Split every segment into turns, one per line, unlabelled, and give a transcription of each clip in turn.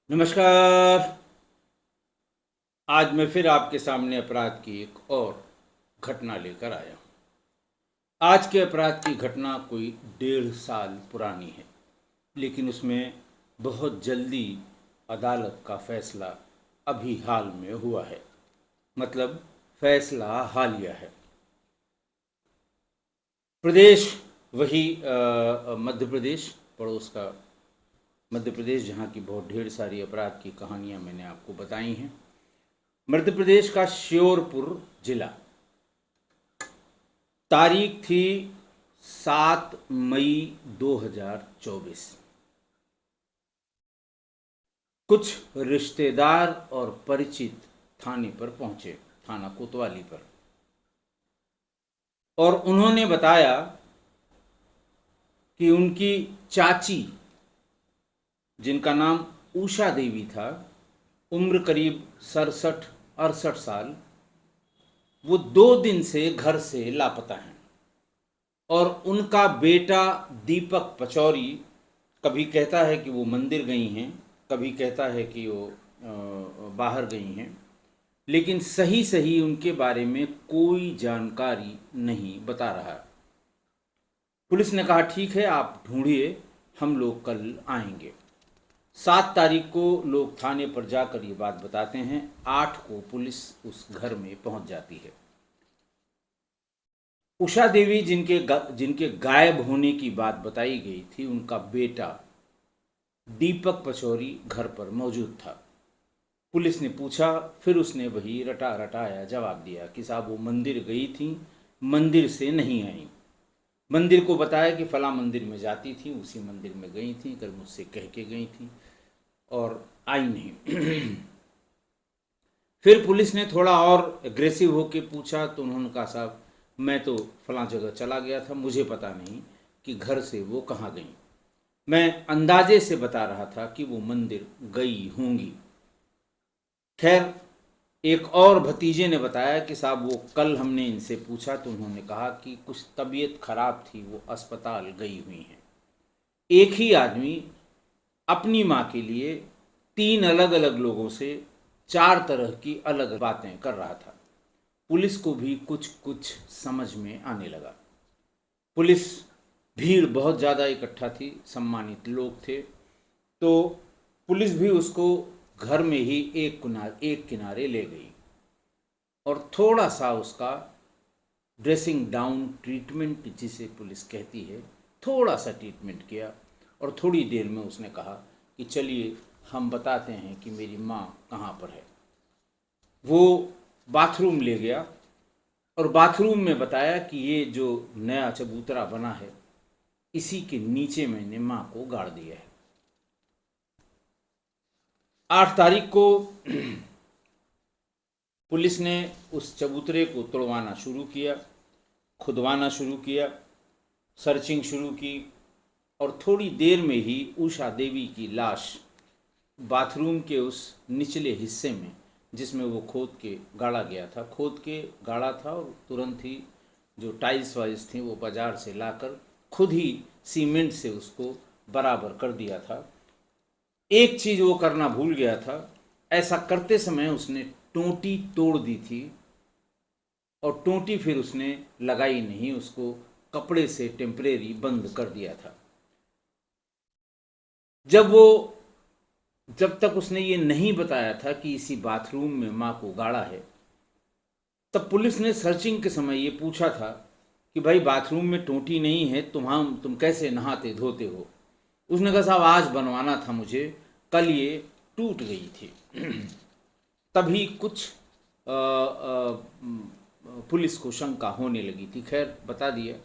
नमस्कार। आज मैं फिर आपके सामने अपराध की एक और घटना लेकर आया हूँ। आज के अपराध की घटना कोई 1.5 साल पुरानी है, लेकिन उसमें बहुत जल्दी अदालत का फैसला अभी हाल में हुआ है। मतलब फैसला हालिया है। प्रदेश वही मध्य प्रदेश, पड़ोस का मध्य प्रदेश, जहाँ की बहुत ढेर सारी अपराध की कहानियाँ मैंने आपको बताई हैं। मध्य प्रदेश का श्योरपुर जिला। तारीख थी 7 मई 2024। कुछ रिश्तेदार और परिचित थाने पर पहुंचे, थाना कोतवाली पर, और उन्होंने बताया कि उनकी चाची, जिनका नाम उषा देवी था, उम्र करीब 67-68 साल, वो 2 दिन से घर से लापता हैं। और उनका बेटा दीपक पचौरी कभी कहता है कि वो मंदिर गई हैं, कभी कहता है कि वो बाहर गई हैं, लेकिन सही सही उनके बारे में कोई जानकारी नहीं बता रहा। पुलिस ने कहा ठीक है, आप ढूंढिए, हम लोग कल आएंगे। 7 तारीख को लोग थाने पर जाकर ये बात बताते हैं। 8 को पुलिस उस घर में पहुंच जाती है। उषा देवी जिनके गायब होने की बात बताई गई थी, उनका बेटा दीपक पचौरी घर पर मौजूद था। पुलिस ने पूछा, फिर उसने वही रटा रटाया जवाब दिया कि साहब वो मंदिर गई थी, मंदिर से नहीं आई। मंदिर को बताया कि फला मंदिर में जाती थी, उसी मंदिर में गई थी, कर मुझसे कह के गई थी और आई नहीं। फिर पुलिस ने थोड़ा और एग्रेसिव होकर पूछा तो उन्होंने कहा साहब मैं तो फला जगह चला गया था, मुझे पता नहीं कि घर से वो कहाँ गई। मैं अंदाजे से बता रहा था कि वो मंदिर गई होंगी। खैर, एक और भतीजे ने बताया कि साहब वो कल हमने इनसे पूछा तो उन्होंने कहा कि कुछ तबीयत खराब थी, वो अस्पताल गई हुई हैं। एक ही आदमी अपनी माँ के लिए 3 अलग अलग लोगों से 4 तरह की अलग बातें कर रहा था। पुलिस को भी कुछ कुछ समझ में आने लगा। पुलिस, भीड़ बहुत ज़्यादा इकट्ठा थी, सम्मानित लोग थे, तो पुलिस भी उसको घर में ही एक किनारे ले गई और थोड़ा सा उसका ड्रेसिंग डाउन ट्रीटमेंट, जिसे पुलिस कहती है, थोड़ा सा ट्रीटमेंट किया। और थोड़ी देर में उसने कहा कि चलिए हम बताते हैं कि मेरी माँ कहाँ पर है। वो बाथरूम ले गया और बाथरूम में बताया कि ये जो नया चबूतरा बना है, इसी के नीचे मैंने माँ को गाड़ दिया है। 8 तारीख को पुलिस ने उस चबूतरे को तोड़वाना शुरू किया, खुदवाना शुरू किया, सर्चिंग शुरू की, और थोड़ी देर में ही उषा देवी की लाश बाथरूम के उस निचले हिस्से में, जिसमें वो खोद के गाड़ा गया था, खोद के गाड़ा था, और तुरंत ही जो टाइल्स वाइल्स थी वो बाजार से लाकर खुद ही सीमेंट से उसको बराबर कर दिया था। एक चीज़ वो करना भूल गया था, ऐसा करते समय उसने टोंटी तोड़ दी थी, और टोंटी फिर उसने लगाई नहीं, उसको कपड़े से टेम्परेरी बंद कर दिया था। जब तक उसने ये नहीं बताया था कि इसी बाथरूम में माँ को गाड़ा है, तब पुलिस ने सर्चिंग के समय ये पूछा था कि भाई बाथरूम में टोंटी नहीं है, तुम कैसे नहाते धोते हो। उसने कहा साहब आज बनवाना था मुझे, कल ये टूट गई थी। तभी कुछ पुलिस को शंका होने लगी थी। खैर, बता दिया।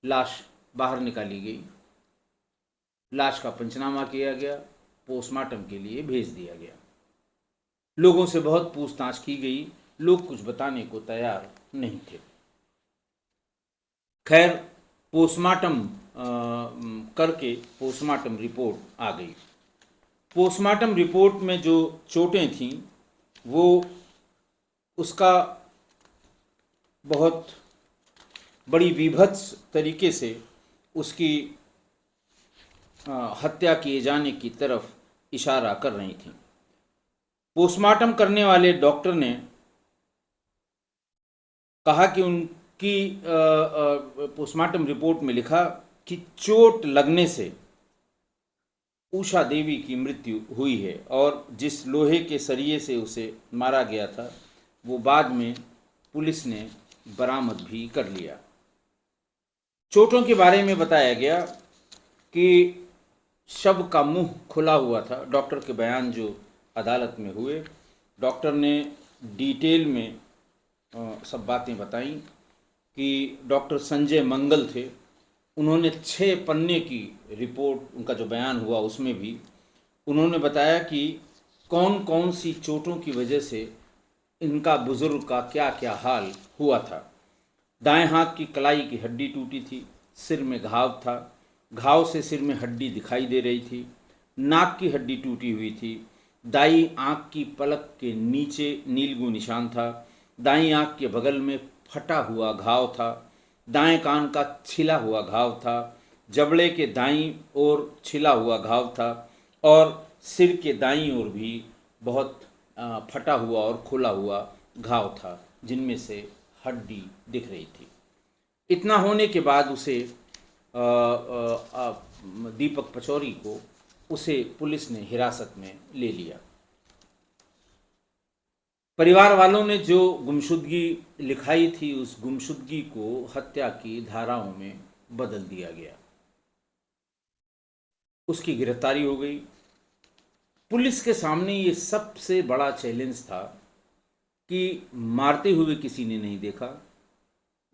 लाश बाहर निकाली गई, लाश का पंचनामा किया गया, पोस्टमार्टम के लिए भेज दिया गया। लोगों से बहुत पूछताछ की गई, लोग कुछ बताने को तैयार नहीं थे। खैर, पोस्टमार्टम करके पोस्टमार्टम रिपोर्ट आ गई। पोस्टमार्टम रिपोर्ट में जो चोटें थीं वो उसका बहुत बड़ी विभत्स तरीके से उसकी हत्या किए जाने की तरफ इशारा कर रही थीं। पोस्टमार्टम करने वाले डॉक्टर ने कहा कि उनकी पोस्टमार्टम रिपोर्ट में लिखा कि चोट लगने से उषा देवी की मृत्यु हुई है और जिस लोहे के सरिये से उसे मारा गया था वो बाद में पुलिस ने बरामद भी कर लिया। चोटों के बारे में बताया गया कि शव का मुंह खुला हुआ था। डॉक्टर के बयान जो अदालत में हुए, डॉक्टर ने डिटेल में सब बातें बताई कि डॉक्टर संजय मंगल थे। उन्होंने 6 पन्ने की रिपोर्ट, उनका जो बयान हुआ उसमें भी उन्होंने बताया कि कौन कौन सी चोटों की वजह से इनका बुजुर्ग का क्या क्या हाल हुआ था। दाएं हाथ की कलाई की हड्डी टूटी थी, सिर में घाव था, घाव से सिर में हड्डी दिखाई दे रही थी, नाक की हड्डी टूटी हुई थी, दाई आंख की पलक के नीचे नीलगू निशान था, दाई आंख के बगल में फटा हुआ घाव था, दाएं कान का छिला हुआ घाव था, जबड़े के दाईं ओर छिला हुआ घाव था और सिर के दाईं ओर भी बहुत फटा हुआ और खुला हुआ घाव था जिनमें से हड्डी दिख रही थी। इतना होने के बाद उसे दीपक पचौरी को उसे पुलिस ने हिरासत में ले लिया। परिवार वालों ने जो गुमशुदगी लिखाई थी उस गुमशुदगी को हत्या की धाराओं में बदल दिया गया। उसकी गिरफ्तारी हो गई। पुलिस के सामने ये सबसे बड़ा चैलेंज था कि मारते हुए किसी ने नहीं देखा,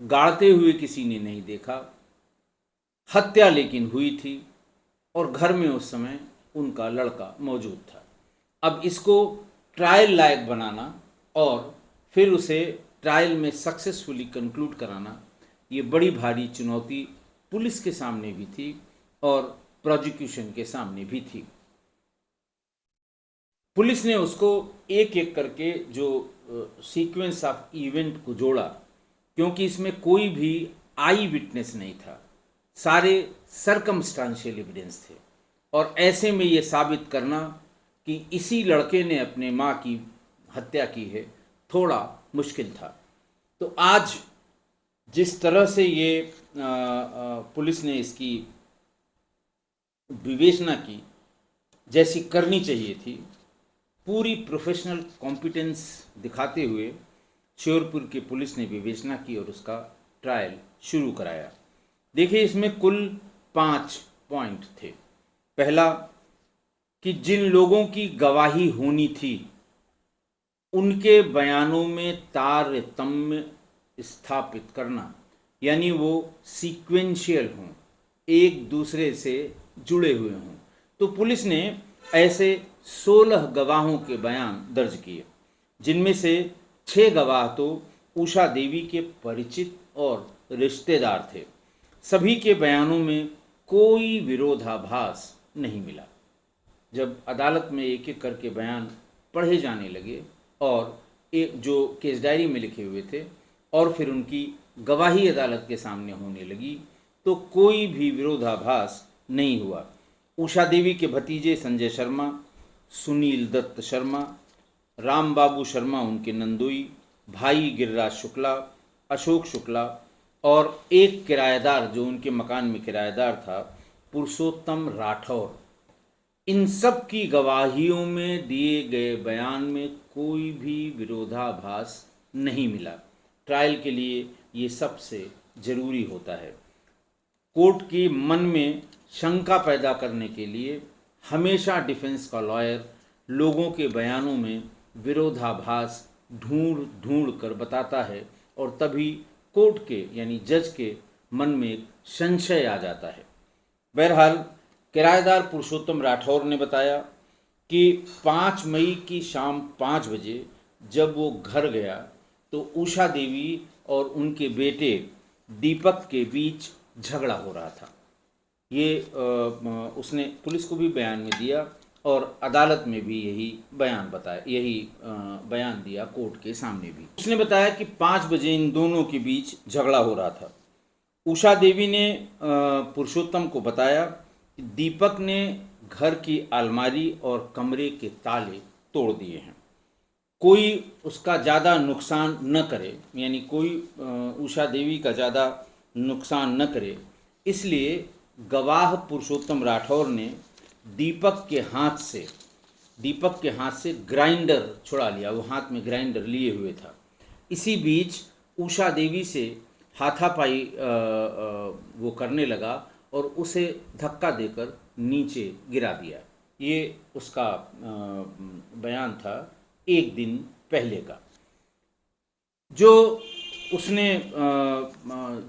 गाड़ते हुए किसी ने नहीं देखा, हत्या लेकिन हुई थी और घर में उस समय उनका लड़का मौजूद था। अब इसको ट्रायल लायक बनाना और फिर उसे ट्रायल में सक्सेसफुली कंक्लूड कराना, ये बड़ी भारी चुनौती पुलिस के सामने भी थी और प्रोसिक्यूशन के सामने भी थी। पुलिस ने उसको एक एक करके जो सीक्वेंस ऑफ इवेंट को जोड़ा, क्योंकि इसमें कोई भी आई विटनेस नहीं था, सारे सरकमस्टांशियल एविडेंस थे और ऐसे में ये साबित करना कि इसी लड़के ने अपने माँ की हत्या की है थोड़ा मुश्किल था। तो आज जिस तरह से ये पुलिस ने इसकी विवेचना की जैसी करनी चाहिए थी, पूरी प्रोफेशनल कॉम्पिटेंस दिखाते हुए श्योरपुर की पुलिस ने विवेचना की और उसका ट्रायल शुरू कराया। देखिए, इसमें कुल 5 पॉइंट थे। पहला कि जिन लोगों की गवाही होनी थी उनके बयानों में तारतम्य स्थापित करना, यानी वो सीक्वेंशियल हों, एक दूसरे से जुड़े हुए हों। तो पुलिस ने ऐसे 16 गवाहों के बयान दर्ज किए, जिनमें से 6 गवाह तो उषा देवी के परिचित और रिश्तेदार थे। सभी के बयानों में कोई विरोधाभास नहीं मिला। जब अदालत में एक एक करके बयान पढ़े जाने लगे और एक जो केस डायरी में लिखे हुए थे और फिर उनकी गवाही अदालत के सामने होने लगी, तो कोई भी विरोधाभास नहीं हुआ। उषा देवी के भतीजे संजय शर्मा, सुनील दत्त शर्मा, राम बाबू शर्मा उनके नंदोई, भाई गिरिराज शुक्ला, अशोक शुक्ला और एक किराएदार जो उनके मकान में किराएदार था, पुरुषोत्तम राठौर, इन सब की गवाहियों में दिए गए बयान में कोई भी विरोधाभास नहीं मिला। ट्रायल के लिए ये सबसे ज़रूरी होता है। कोर्ट की मन में शंका पैदा करने के लिए हमेशा डिफेंस का लॉयर लोगों के बयानों में विरोधाभास ढूंढ ढूंढ कर बताता है और तभी कोर्ट के यानी जज के मन में एक संशय आ जाता है। बहरहाल किराएदार पुरुषोत्तम राठौर ने बताया कि 5 मई की शाम 5 बजे जब वो घर गया तो उषा देवी और उनके बेटे दीपक के बीच झगड़ा हो रहा था। ये उसने पुलिस को भी बयान में दिया और अदालत में भी यही बयान बताया, यही बयान दिया कोर्ट के सामने भी। उसने बताया कि 5 बजे इन दोनों के बीच झगड़ा हो रहा था। उषा देवी ने पुरुषोत्तम को बताया दीपक ने घर की अलमारी और कमरे के ताले तोड़ दिए हैं। कोई उसका ज़्यादा नुकसान न करे, यानी कोई उषा देवी का ज़्यादा नुकसान न करे, इसलिए गवाह पुरुषोत्तम राठौर ने दीपक के हाथ से ग्राइंडर छुड़ा लिया। वो हाथ में ग्राइंडर लिए हुए था। इसी बीच उषा देवी से हाथापाई वो करने लगा और उसे धक्का देकर नीचे गिरा दिया। ये उसका बयान था एक दिन पहले का। जो उसने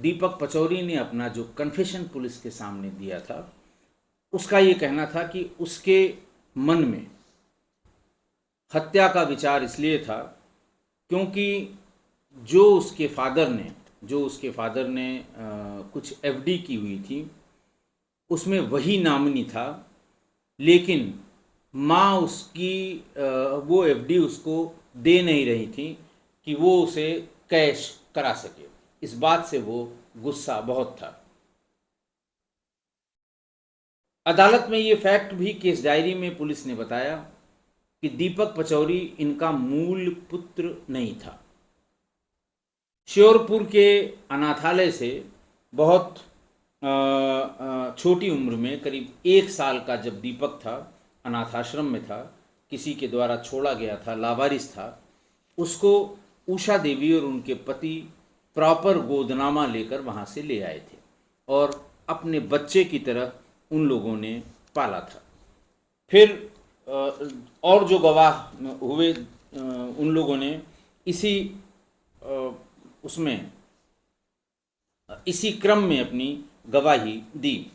दीपक पचौरी ने अपना जो कन्फेशन पुलिस के सामने दिया था, उसका ये कहना था कि उसके मन में हत्या का विचार इसलिए था क्योंकि जो उसके फादर ने कुछ एफडी की हुई थी, उसमें वही नामनी था, लेकिन माँ उसकी वो एफडी उसको दे नहीं रही थी कि वो उसे कैश करा सके। इस बात से वो गुस्सा बहुत था। अदालत में ये फैक्ट भी केस डायरी में पुलिस ने बताया कि दीपक पचौरी इनका मूल पुत्र नहीं था। श्योरपुर के अनाथालय से बहुत छोटी उम्र में, करीब 1 साल का जब दीपक था, अनाथाश्रम में था, किसी के द्वारा छोड़ा गया था, लावारिस था, उसको उषा देवी और उनके पति प्रॉपर गोदनामा लेकर वहाँ से ले आए थे और अपने बच्चे की तरह उन लोगों ने पाला था। फिर और जो गवाह हुए उन लोगों ने इसी क्रम में अपनी गवाही दी।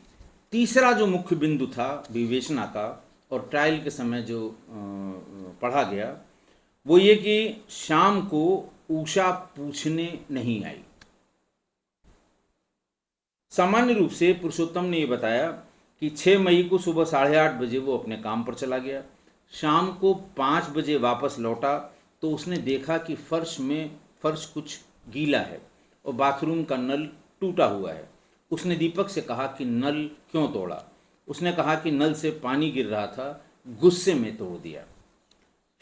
तीसरा जो मुख्य बिंदु था विवेचना का और ट्रायल के समय जो पढ़ा गया, वो ये कि शाम को उषा पूछने नहीं आई। सामान्य रूप से पुरुषोत्तम ने ये बताया कि 6 मई को सुबह 8:30 बजे वो अपने काम पर चला गया। शाम को 5 बजे वापस लौटा तो उसने देखा कि फर्श कुछ गीला है और बाथरूम का नल टूटा हुआ है। उसने दीपक से कहा कि नल क्यों तोड़ा? उसने कहा कि नल से पानी गिर रहा था, गुस्से में तोड़ दिया।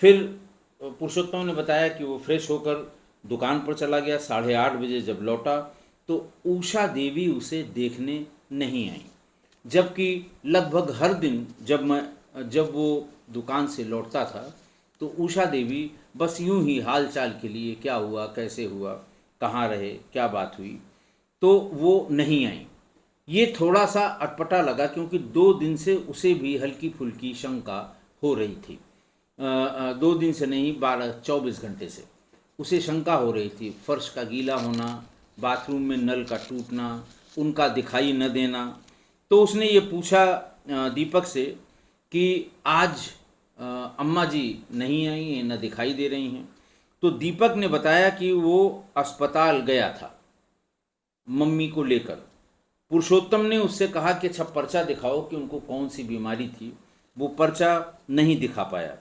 फिर पुरुषोत्तम ने बताया कि वो फ्रेश होकर दुकान पर चला गया। 8:30 बजे जब लौटा तो उषा देवी उसे देखने नहीं आई, जबकि लगभग हर दिन जब वो दुकान से लौटता था तो उषा देवी बस यूं ही हाल चाल के लिए, क्या हुआ, कैसे हुआ, कहाँ रहे, क्या बात हुई, तो वो नहीं आई। ये थोड़ा सा अटपटा लगा क्योंकि 2 दिन से उसे भी हल्की फुल्की शंका हो रही थी। 2 दिन से नहीं, 24 घंटे से उसे शंका हो रही थी। फर्श का गीला होना, बाथरूम में नल का टूटना, उनका दिखाई न देना। तो उसने ये पूछा दीपक से कि आज अम्मा जी नहीं आई हैं, न दिखाई दे रही हैं। तो दीपक ने बताया कि वो अस्पताल गया था मम्मी को लेकर। पुरुषोत्तम ने उससे कहा कि अच्छा पर्चा दिखाओ कि उनको कौन सी बीमारी थी। वो पर्चा नहीं दिखा पाया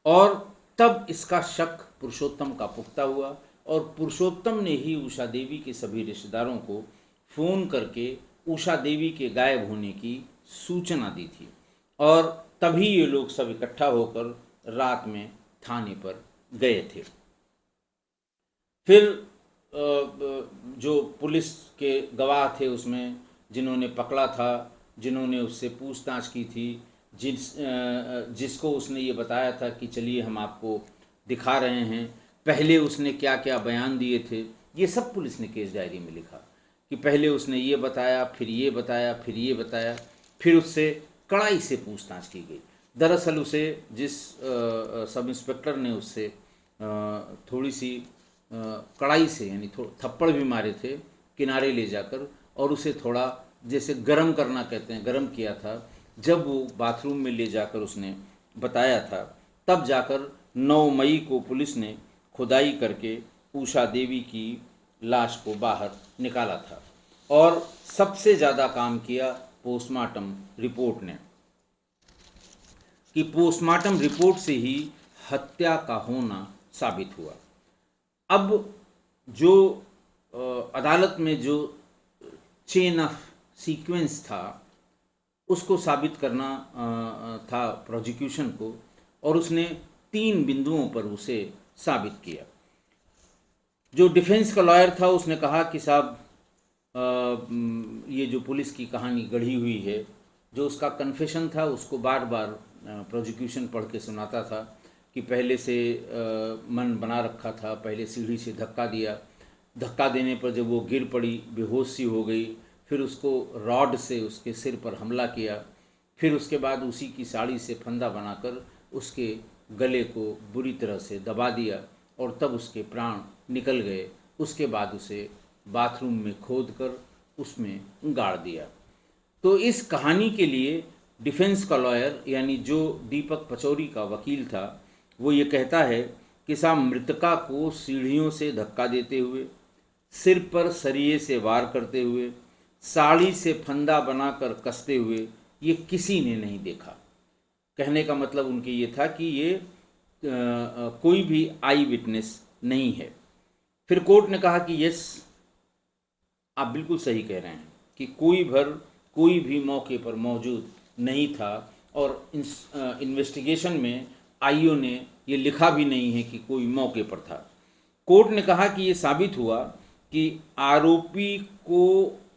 और तब इसका शक पुरुषोत्तम का पुख्ता हुआ और पुरुषोत्तम ने ही उषा देवी के सभी रिश्तेदारों को फ़ोन करके उषा देवी के गायब होने की सूचना दी थी और तभी ये लोग सब इकट्ठा होकर रात में थाने पर गए थे। फिर जो पुलिस के गवाह थे उसमें जिन्होंने पकड़ा था, जिन्होंने उससे पूछताछ की थी, जिसको उसने ये बताया था कि चलिए हम आपको दिखा रहे हैं, पहले उसने क्या क्या बयान दिए थे, ये सब पुलिस ने केस डायरी में लिखा कि पहले उसने ये बताया, फिर ये बताया, फिर ये बताया। फिर उससे कड़ाई से पूछताछ की गई। दरअसल उसे जिस सब इंस्पेक्टर ने उससे थोड़ी सी कड़ाई से, यानी थप्पड़ भी मारे थे किनारे ले जाकर, और उसे थोड़ा जैसे गरम करना कहते हैं, गरम किया था। जब वो बाथरूम में ले जाकर उसने बताया था, तब जाकर 9 मई को पुलिस ने खुदाई करके उषा देवी की लाश को बाहर निकाला था। और सबसे ज़्यादा काम किया पोस्टमार्टम रिपोर्ट ने, कि पोस्टमार्टम रिपोर्ट से ही हत्या का होना साबित हुआ। अब जो अदालत में जो चेन ऑफ सीक्वेंस था उसको साबित करना था प्रोसिक्यूशन को, और उसने 3 बिंदुओं पर उसे साबित किया। जो डिफेंस का लॉयर था उसने कहा कि साहब ये जो पुलिस की कहानी गढ़ी हुई है, जो उसका कन्फेशन था उसको बार बार प्रोसिक्यूशन पढ़ के सुनाता था कि पहले से मन बना रखा था, पहले सीढ़ी से धक्का दिया, धक्का देने पर जब वो गिर पड़ी, बेहोश सी हो गई, फिर उसको रॉड से उसके सिर पर हमला किया, फिर उसके बाद उसी की साड़ी से फंदा बनाकर उसके गले को बुरी तरह से दबा दिया और तब उसके प्राण निकल गए। उसके बाद उसे बाथरूम में खोद कर उसमें गाड़ दिया। तो इस कहानी के लिए डिफेंस का लॉयर यानी जो दीपक पचौरी का वकील था वो ये कहता है कि साहब मृतका को सीढ़ियों से धक्का देते हुए, सिर पर सरिये से वार करते हुए, साड़ी से फंदा बनाकर कसते हुए ये किसी ने नहीं देखा। कहने का मतलब उनके ये था कि ये कोई भी आई विटनेस नहीं है। फिर कोर्ट ने कहा कि यस, आप बिल्कुल सही कह रहे हैं कि कोई भी मौके पर मौजूद नहीं था, और इन्वेस्टिगेशन में आईओ ने ये लिखा भी नहीं है कि कोई मौके पर था। कोर्ट ने कहा कि ये साबित हुआ कि आरोपी को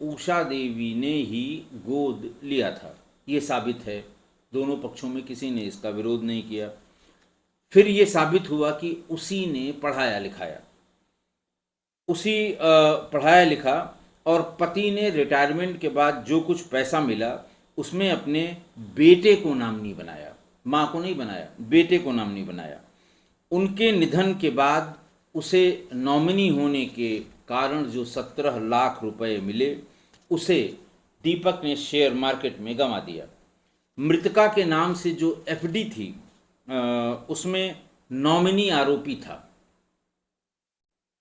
उषा देवी ने ही गोद लिया था, ये साबित है। दोनों पक्षों में किसी ने इसका विरोध नहीं किया। फिर ये साबित हुआ कि उसी ने पढ़ाया लिखाया, पढ़ाया लिखा, और पति ने रिटायरमेंट के बाद जो कुछ पैसा मिला उसमें अपने बेटे को नामनी बनाया, माँ को नहीं बनाया, बेटे को नामनी बनाया। उनके निधन के बाद उसे नॉमिनी होने के कारण जो 17 लाख रुपए मिले उसे दीपक ने शेयर मार्केट में गंवा दिया। मृतका के नाम से जो एफडी थी उसमें नॉमिनी आरोपी था,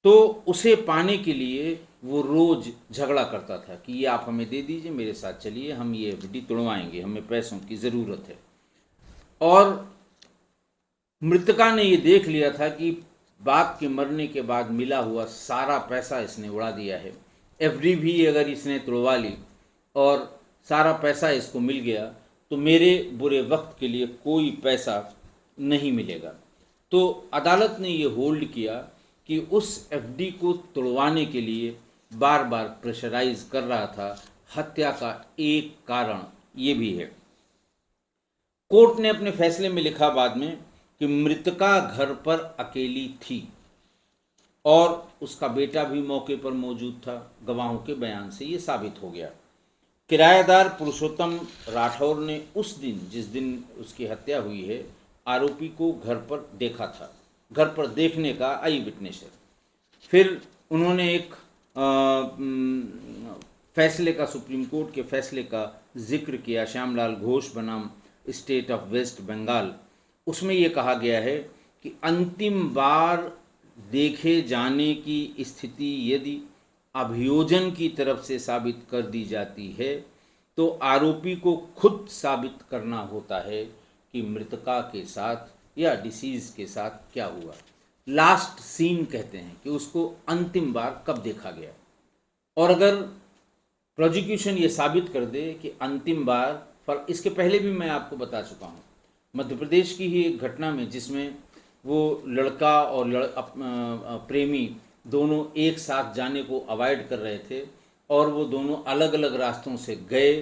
तो उसे पाने के लिए वो रोज झगड़ा करता था कि ये आप हमें दे दीजिए, मेरे साथ चलिए, हम ये एफडी तोड़वाएंगे, हमें पैसों की ज़रूरत है। और मृतका ने ये देख लिया था कि बाप के मरने के बाद मिला हुआ सारा पैसा इसने उड़ा दिया है, एफडी भी अगर इसने तोड़वा ली और सारा पैसा इसको मिल गया तो मेरे बुरे वक्त के लिए कोई पैसा नहीं मिलेगा। तो अदालत ने ये होल्ड किया कि उस एफडी को तोड़वाने के लिए बार बार प्रेशराइज कर रहा था। हत्या का एक कारण ये भी है। कोर्ट ने अपने फैसले में लिखा बाद में कि मृतका घर पर अकेली थी और उसका बेटा भी मौके पर मौजूद था। गवाहों के बयान से ये साबित हो गया। किराएदार पुरुषोत्तम राठौर ने उस दिन, जिस दिन उसकी हत्या हुई है, आरोपी को घर पर देखा था, घर पर देखने का आई विटनेस है। फिर उन्होंने एक फैसले का, सुप्रीम कोर्ट के फैसले का जिक्र किया, श्यामलाल घोष बनाम स्टेट ऑफ वेस्ट बंगाल। उसमें ये कहा गया है कि अंतिम बार देखे जाने की स्थिति यदि अभियोजन की तरफ से साबित कर दी जाती है तो आरोपी को खुद साबित करना होता है कि मृतका के साथ या डिसीज के साथ क्या हुआ। लास्ट सीन कहते हैं कि उसको अंतिम बार कब देखा गया। और अगर प्रोसिक्यूशन ये साबित कर दे कि अंतिम बार, पर इसके पहले भी मैं आपको बता चुका हूँ, मध्य प्रदेश की ही एक घटना में जिसमें वो लड़का और प्रेमी दोनों एक साथ जाने को अवॉइड कर रहे थे और वो दोनों अलग अलग रास्तों से गए,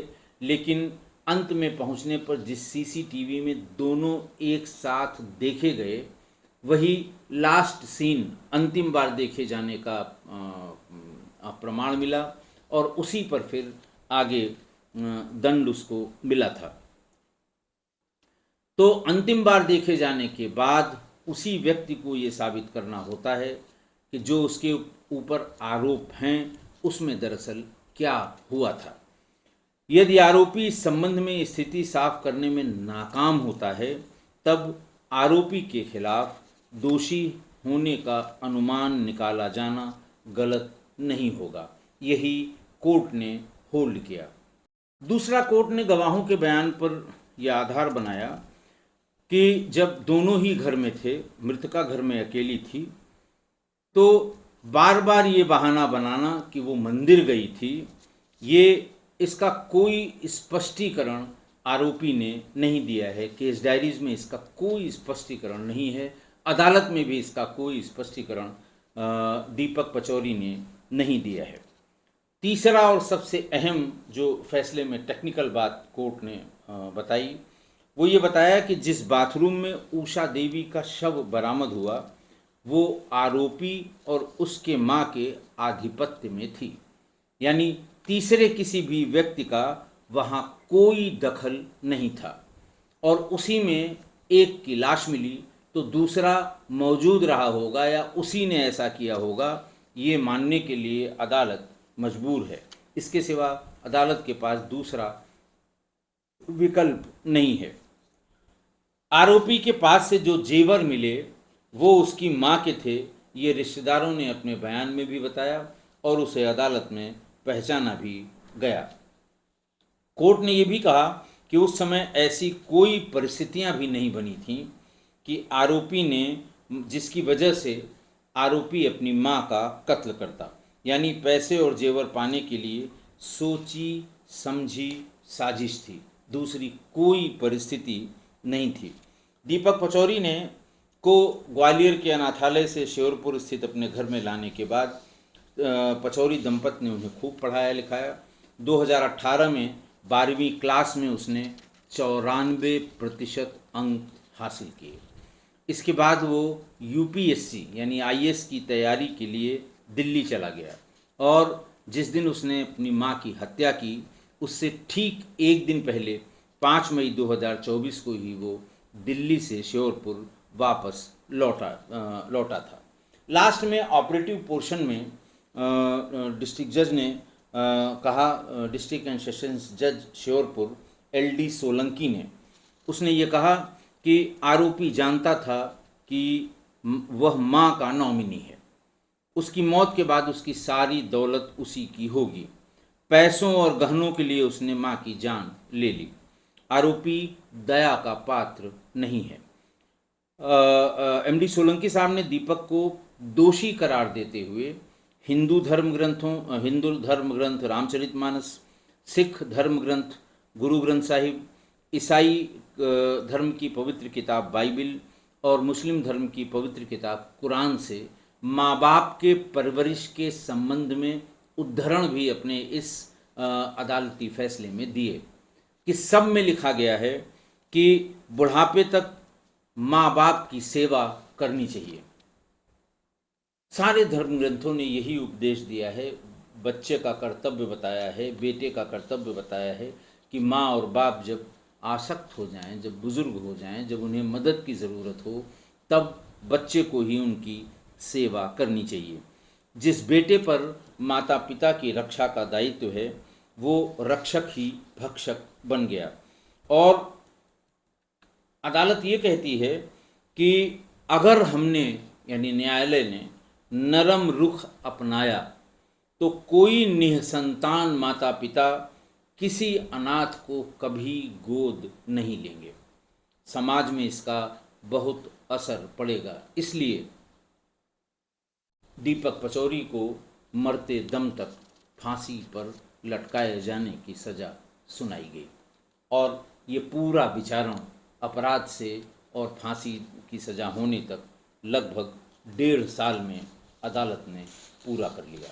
लेकिन अंत में पहुंचने पर जिस सीसीटीवी में दोनों एक साथ देखे गए वही लास्ट सीन, अंतिम बार देखे जाने का प्रमाण मिला और उसी पर फिर आगे दंड उसको मिला था। तो अंतिम बार देखे जाने के बाद उसी व्यक्ति को ये साबित करना होता है कि जो उसके ऊपर आरोप हैं उसमें दरअसल क्या हुआ था। यदि आरोपी इस संबंध में स्थिति साफ करने में नाकाम होता है तब आरोपी के खिलाफ दोषी होने का अनुमान निकाला जाना गलत नहीं होगा। यही कोर्ट ने होल्ड किया। दूसरा, कोर्ट ने गवाहों के बयान पर यह आधार बनाया कि जब दोनों ही घर में थे, मृतका घर में अकेली थी, तो बार बार ये बहाना बनाना कि वो मंदिर गई थी, ये इसका कोई स्पष्टीकरण आरोपी ने नहीं दिया है। केस डायरीज में इसका कोई स्पष्टीकरण नहीं है, अदालत में भी इसका कोई स्पष्टीकरण दीपक पचौरी ने नहीं दिया है। तीसरा और सबसे अहम जो फैसले में टेक्निकल बात कोर्ट ने बताई, वो ये बताया कि जिस बाथरूम में उषा देवी का शव बरामद हुआ वो आरोपी और उसके मां के आधिपत्य में थी, यानी तीसरे किसी भी व्यक्ति का वहां कोई दखल नहीं था। और उसी में एक की लाश मिली तो दूसरा मौजूद रहा होगा या उसी ने ऐसा किया होगा, ये मानने के लिए अदालत मजबूर है। इसके सिवा अदालत के पास दूसरा विकल्प नहीं है। आरोपी के पास से जो जेवर मिले वो उसकी मां के थे, ये रिश्तेदारों ने अपने बयान में भी बताया और उसे अदालत में पहचाना भी गया। कोर्ट ने यह भी कहा कि उस समय ऐसी कोई परिस्थितियां भी नहीं बनी थीं कि आरोपी ने जिसकी वजह से आरोपी अपनी मां का कत्ल करता, यानी पैसे और जेवर पाने के लिए सोची समझी साजिश थी, दूसरी कोई परिस्थिति नहीं थी। दीपक पचौरी ने को ग्वालियर के अनाथालय से श्योरपुर स्थित अपने घर में लाने के बाद पचौरी दंपत ने उन्हें खूब पढ़ाया लिखाया। 2018 में 12वीं क्लास में उसने 94% अंक हासिल किए। इसके बाद वो यूपीएससी यानी आईएएस की तैयारी के लिए दिल्ली चला गया और जिस दिन उसने अपनी मां की हत्या की उससे ठीक एक दिन पहले 5 मई 2024 को ही वो दिल्ली से श्योरपुर वापस लौटा था। लास्ट में ऑपरेटिव पोर्शन में डिस्ट्रिक्ट जज ने कहा, डिस्ट्रिक्ट एंड सेशंस जज श्योरपुर एलडी सोलंकी ने, उसने ये कहा कि आरोपी जानता था कि वह मां का नॉमिनी है, उसकी मौत के बाद उसकी सारी दौलत उसी की होगी, पैसों और गहनों के लिए उसने मां की जान ले ली, आरोपी दया का पात्र नहीं है। एमडी सोलंकी साहब ने दीपक को दोषी करार देते हुए हिंदू धर्म ग्रंथ रामचरितमानस, सिख धर्म ग्रंथ गुरु ग्रंथ साहिब, ईसाई धर्म की पवित्र किताब बाइबिल और मुस्लिम धर्म की पवित्र किताब कुरान से माँ बाप के परवरिश के संबंध में उद्धरण भी अपने इस अदालती फैसले में दिए कि सब में लिखा गया है कि बुढ़ापे तक माँ बाप की सेवा करनी चाहिए। सारे धर्म ग्रंथों ने यही उपदेश दिया है, बच्चे का कर्तव्य बताया है, बेटे का कर्तव्य बताया है कि माँ और बाप जब आसक्त हो जाएं, जब बुजुर्ग हो जाएं, जब उन्हें मदद की ज़रूरत हो, तब बच्चे को ही उनकी सेवा करनी चाहिए। जिस बेटे पर माता पिता की रक्षा का दायित्व है वो रक्षक ही भक्षक बन गया। और अदालत ये कहती है कि अगर हमने यानी न्यायालय ने नरम रुख अपनाया तो कोई निसंतान माता पिता किसी अनाथ को कभी गोद नहीं लेंगे, समाज में इसका बहुत असर पड़ेगा। इसलिए दीपक पचौरी को मरते दम तक फांसी पर लटकाए जाने की सज़ा सुनाई गई और ये पूरा विचारण अपराध से और फांसी की सज़ा होने तक लगभग 1.5 साल में अदालत ने पूरा कर लिया।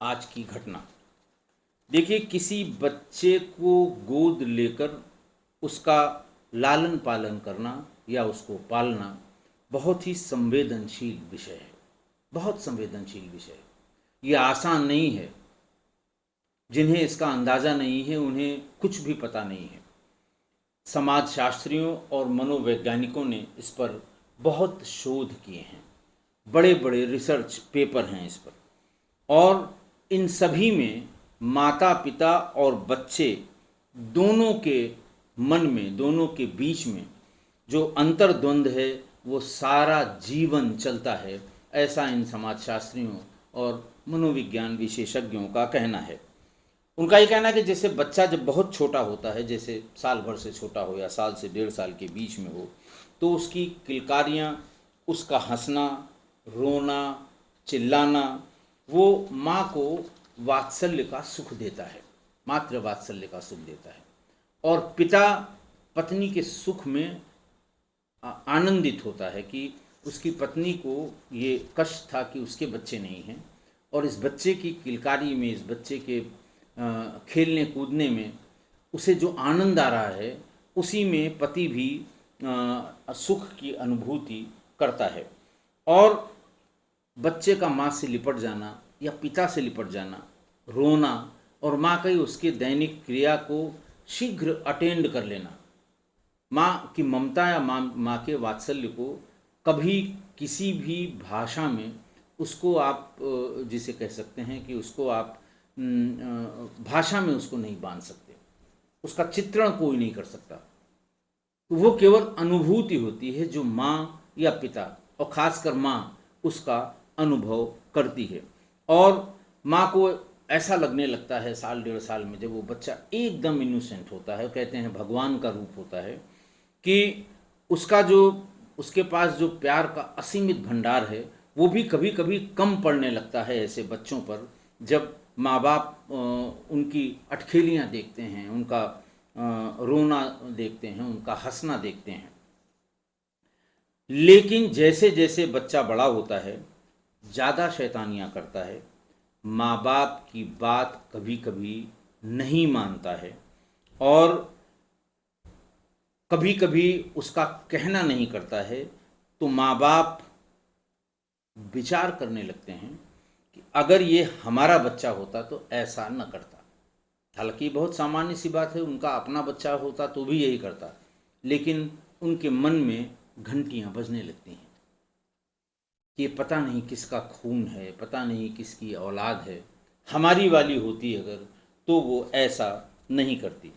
आज की घटना देखिए, किसी बच्चे को गोद लेकर उसका लालन पालन करना या उसको पालना बहुत ही संवेदनशील विषय है, बहुत संवेदनशील विषय है। ये आसान नहीं है। जिन्हें इसका अंदाज़ा नहीं है उन्हें कुछ भी पता नहीं है। समाजशास्त्रियों और मनोवैज्ञानिकों ने इस पर बहुत शोध किए हैं, बड़े बड़े रिसर्च पेपर हैं इस पर, और इन सभी में माता पिता और बच्चे दोनों के मन में, दोनों के बीच में जो अंतर्द्वंद है वो सारा जीवन चलता है, ऐसा इन समाजशास्त्रियों और मनोविज्ञान विशेषज्ञों का कहना है। उनका ये कहना है कि जैसे बच्चा जब बहुत छोटा होता है, जैसे साल भर से छोटा हो या साल से 1.5 साल के बीच में हो, तो उसकी किलकारियाँ, उसका हंसना, रोना, चिल्लाना वो माँ को वात्सल्य का सुख देता है, मातृ वात्सल्य का सुख देता है। और पिता पत्नी के सुख में आनंदित होता है कि उसकी पत्नी को ये कष्ट था कि उसके बच्चे नहीं हैं, और इस बच्चे की किलकारी में, इस बच्चे के खेलने कूदने में उसे जो आनंद आ रहा है, उसी में पति भी सुख की अनुभूति करता है। और बच्चे का माँ से लिपट जाना या पिता से लिपट जाना, रोना, और माँ का ही उसके दैनिक क्रिया को शीघ्र अटेंड कर लेना, माँ की ममता या माँ के वात्सल्य को कभी किसी भी भाषा में उसको आप जिसे कह सकते हैं कि उसको आप भाषा में उसको नहीं बांध सकते, उसका चित्रण कोई नहीं कर सकता। तो वो केवल अनुभूति होती है जो माँ या पिता, और ख़ासकर माँ, उसका अनुभव करती है। और माँ को ऐसा लगने लगता है साल 1.5 साल में, जब वो बच्चा एकदम इनोसेंट होता है, कहते हैं भगवान का रूप होता है, कि उसका जो उसके पास जो प्यार का असीमित भंडार है वो भी कभी कभी कम पड़ने लगता है ऐसे बच्चों पर, जब माँ बाप उनकी अटखेलियाँ देखते हैं, उनका रोना देखते हैं, उनका हंसना देखते हैं। लेकिन जैसे जैसे बच्चा बड़ा होता है, ज़्यादा शैतानियाँ करता है, माँ बाप की बात कभी कभी नहीं मानता है, और कभी कभी उसका कहना नहीं करता है, तो माँ बाप विचार करने लगते हैं कि अगर ये हमारा बच्चा होता तो ऐसा न करता। हालांकि बहुत सामान्य सी बात है, उनका अपना बच्चा होता तो भी यही करता, लेकिन उनके मन में घंटियां बजने लगती हैं कि पता नहीं किसका खून है, पता नहीं किसकी औलाद है, हमारी वाली होती अगर तो वो ऐसा नहीं करती।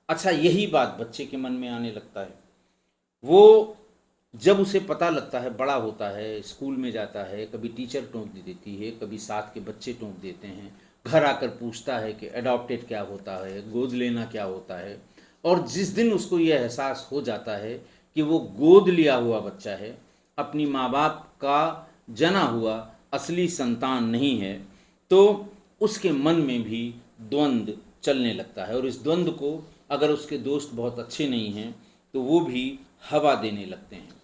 अच्छा, यही बात बच्चे के मन में आने लगता है। वो जब उसे पता लगता है, बड़ा होता है, स्कूल में जाता है, कभी टीचर टोक देती है, कभी साथ के बच्चे टोक देते हैं, घर आकर पूछता है कि एडॉप्टेड क्या होता है, गोद लेना क्या होता है। और जिस दिन उसको ये एहसास हो जाता है कि वो गोद लिया हुआ बच्चा है, अपनी माँ बाप का जना हुआ असली संतान नहीं है, तो उसके मन में भी द्वंद्व चलने लगता है। और इस द्वंद्व को अगर उसके दोस्त बहुत अच्छे नहीं हैं तो वो भी हवा देने लगते हैं।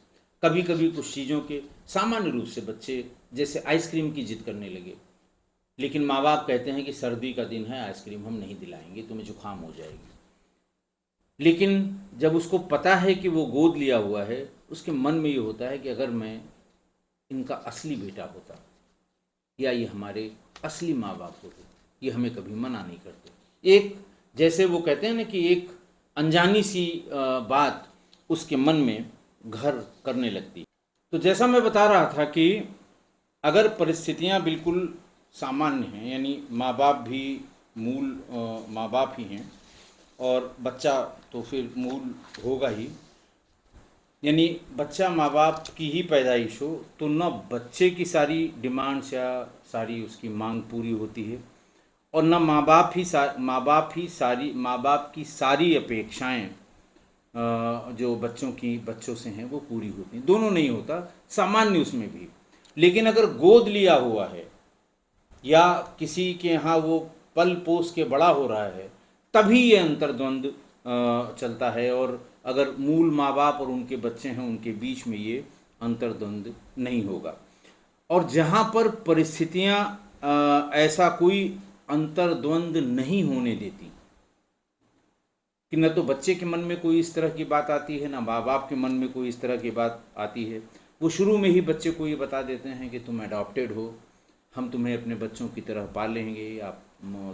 कभी कभी कुछ चीज़ों के सामान्य रूप से बच्चे जैसे आइसक्रीम की जिद करने लगे, लेकिन माँ बाप कहते हैं कि सर्दी का दिन है, आइसक्रीम हम नहीं दिलाएंगे, तुम्हें जुकाम हो जाएगी। लेकिन जब उसको पता है कि वो गोद लिया हुआ है, उसके मन में ये होता है कि अगर मैं इनका असली बेटा होता या ये हमारे असली माँ बाप होते, ये हमें कभी मना नहीं करते। एक जैसे वो कहते हैं ना कि एक अनजानी सी बात उसके मन में घर करने लगती। तो जैसा मैं बता रहा था कि अगर परिस्थितियां बिल्कुल सामान्य हैं, यानी माँ बाप भी मूल माँ बाप ही हैं और बच्चा तो फिर मूल होगा ही, यानी बच्चा माँ बाप की ही पैदाइश हो, तो न बच्चे की सारी डिमांड्स या सारी उसकी मांग पूरी होती है, और न माँ बाप की सारी अपेक्षाएं जो बच्चों से हैं वो पूरी होती हैं। दोनों नहीं होता, सामान्य उसमें भी। लेकिन अगर गोद लिया हुआ है या किसी के यहाँ वो पल पोस के बड़ा हो रहा है, तभी ये अंतर्द्वंद चलता है। और अगर मूल माँ बाप और उनके बच्चे हैं, उनके बीच में ये अंतर्द्वंद नहीं होगा। और जहाँ पर परिस्थितियाँ ऐसा कोई अंतर्द्वंद नहीं होने देती कि न तो बच्चे के मन में कोई इस तरह की बात आती है, ना माँ बाप के मन में कोई इस तरह की बात आती है, वो शुरू में ही बच्चे को ये बता देते हैं कि तुम अडॉप्टेड हो, हम तुम्हें अपने बच्चों की तरह पालेंगे, आप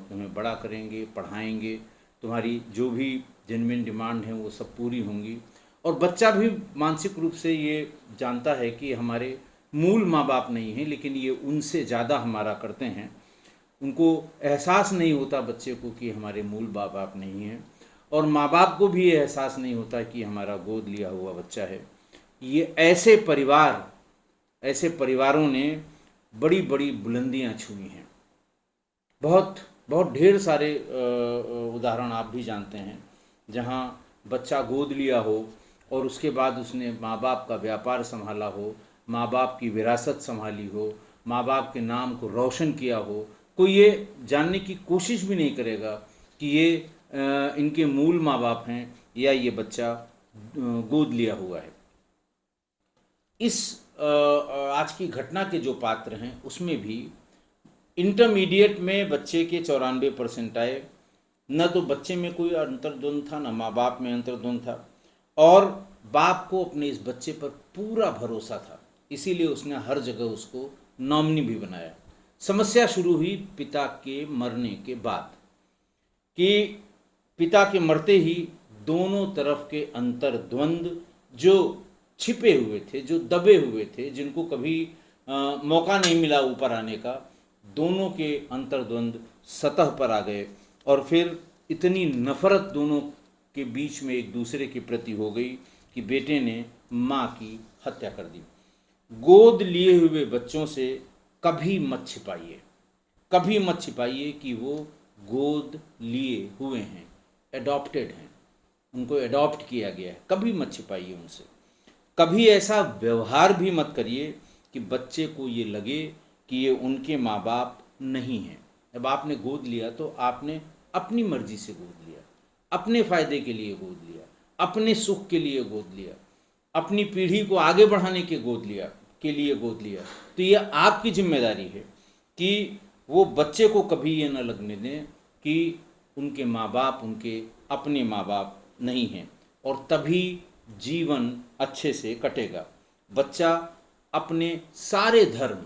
तुम्हें बड़ा करेंगे, पढ़ाएंगे, तुम्हारी जो भी जेन्युइन डिमांड है वो सब पूरी होंगी। और बच्चा भी मानसिक रूप से ये जानता है कि हमारे मूल माँ बाप नहीं हैं, लेकिन ये उनसे ज़्यादा हमारा करते हैं। उनको एहसास नहीं होता बच्चे को कि हमारे मूल माँ बाप नहीं हैं, और माँ बाप को भी ये एहसास नहीं होता कि हमारा गोद लिया हुआ बच्चा है। ये ऐसे परिवारों ने बड़ी बड़ी बुलंदियां छुई हैं। बहुत बहुत ढेर सारे उदाहरण आप भी जानते हैं जहां बच्चा गोद लिया हो और उसके बाद उसने माँ बाप का व्यापार संभाला हो, माँ बाप की विरासत संभाली हो, माँ बाप के नाम को रोशन किया हो। कोई ये जानने की कोशिश भी नहीं करेगा कि ये इनके मूल माँ बाप हैं या ये बच्चा गोद लिया हुआ है। इस आज की घटना के जो पात्र हैं उसमें भी इंटरमीडिएट में बच्चे के 94% आए। न तो बच्चे में कोई अंतर्द्वंद था, न माँ बाप में अंतर्द्वंद था, और बाप को अपने इस बच्चे पर पूरा भरोसा था, इसीलिए उसने हर जगह उसको नॉमिनी भी बनाया। समस्या शुरू हुई पिता के मरने के बाद, कि पिता के मरते ही दोनों तरफ के अंतर्द्वंद जो छिपे हुए थे, जो दबे हुए थे, जिनको कभी मौका नहीं मिला ऊपर आने का, दोनों के अंतर्द्वंद सतह पर आ गए। और फिर इतनी नफरत दोनों के बीच में एक दूसरे के प्रति हो गई कि बेटे ने माँ की हत्या कर दी। गोद लिए हुए बच्चों से कभी मत छिपाइए, कभी मत छिपाइए कि वो गोद लिए हुए हैं, एडॉप्टेड हैं, उनको एडॉप्ट किया गया है। कभी मत छिपाइए उनसे। कभी ऐसा व्यवहार भी मत करिए कि बच्चे को ये लगे कि ये उनके माँ बाप नहीं हैं। जब आपने गोद लिया तो आपने अपनी मर्जी से गोद लिया, अपने फायदे के लिए गोद लिया, अपने सुख के लिए गोद लिया, अपनी पीढ़ी को आगे बढ़ाने के लिए गोद लिया। तो ये आपकी जिम्मेदारी है कि वो बच्चे को कभी ये न लगने दें कि उनके माँ बाप उनके अपने माँ बाप नहीं हैं, और तभी जीवन अच्छे से कटेगा। बच्चा अपने सारे धर्म,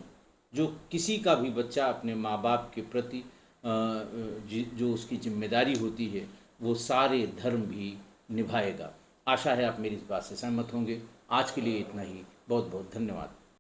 जो किसी का भी बच्चा अपने माँ बाप के प्रति जो उसकी जिम्मेदारी होती है, वो सारे धर्म भी निभाएगा। आशा है आप मेरी इस बात से सहमत होंगे। आज के लिए इतना ही। बहुत बहुत धन्यवाद।